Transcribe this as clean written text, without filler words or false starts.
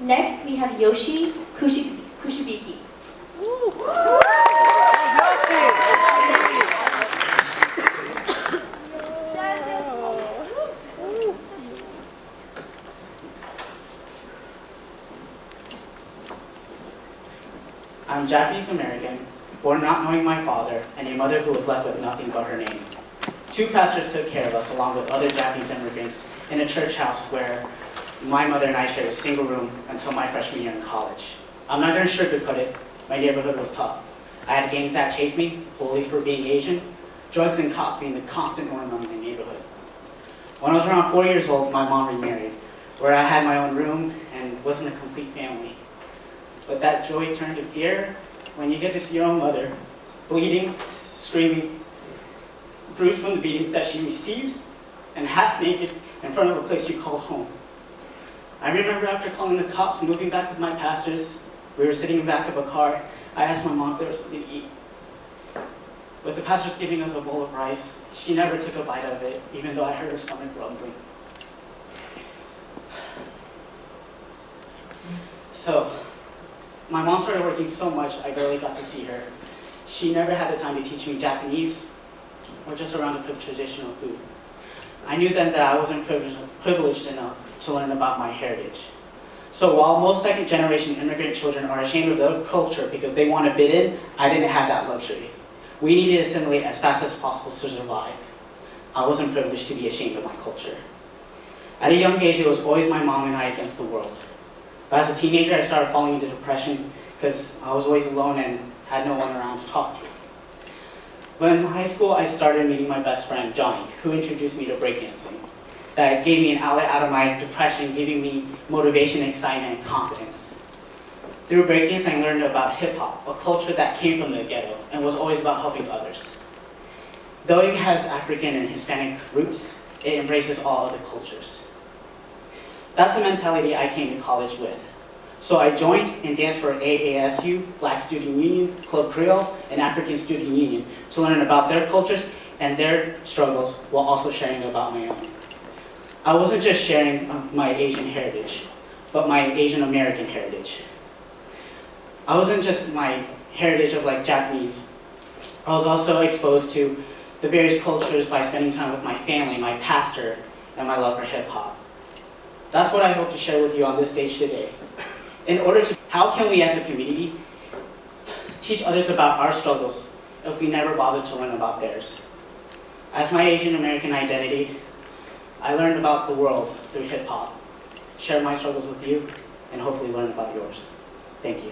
Next, we have Yoshi Kushibiki. I'm Japanese American, born not knowing my father, and a mother who was left with nothing but her name. Two pastors took care of us along with other Japanese immigrants in a church house where my mother and I shared a single room until my freshman year in college. I'm not going to sugarcoat it, my neighborhood was tough. I had gangs that chased me, bullied for being Asian, drugs and cops being the constant norm in my neighborhood. When I was around 4 years old, my mom remarried, where I had my own room and wasn't a complete family. But that joy turned to fear when you get to see your own mother bleeding, screaming, bruised from the beatings that she received, and half naked in front of a place you called home. I remember after calling the cops, moving back with my pastors, we were sitting in the back of a car. I asked my mom if there was something to eat. With the pastors giving us a bowl of rice, she never took a bite of it, even though I heard her stomach rumbling. So, my mom started working so much, I barely got to see her. She never had the time to teach me Japanese or just around to cook traditional food. I knew then that I wasn't privileged enough to learn about my heritage. So while most second-generation immigrant children are ashamed of their culture because they want to fit in, I didn't have that luxury. We needed to assimilate as fast as possible to survive. I wasn't privileged to be ashamed of my culture. At a young age, it was always my mom and I against the world. But as a teenager, I started falling into depression because I was always alone and had no one around to talk to. But in high school, I started meeting my best friend, Johnny, who introduced me to breakdancing. That gave me an outlet out of my depression, giving me motivation, excitement, and confidence. Through breakdancing, I learned about hip-hop, a culture that came from the ghetto and was always about helping others. Though it has African and Hispanic roots, it embraces all other cultures. That's the mentality I came to college with. So I joined and danced for AASU, Black Student Union, Club Creole, and African Student Union to learn about their cultures and their struggles while also sharing about my own. I wasn't just sharing my Asian heritage, but my Asian American heritage. I wasn't just my heritage of like Japanese. I was also exposed to the various cultures by spending time with my family, my pastor, and my love for hip hop. That's what I hope to share with you on this stage today. How can we as a community teach others about our struggles if we never bother to learn about theirs? As my Asian American identity, I learned about the world through hip hop, share my struggles with you, and hopefully learn about yours. Thank you.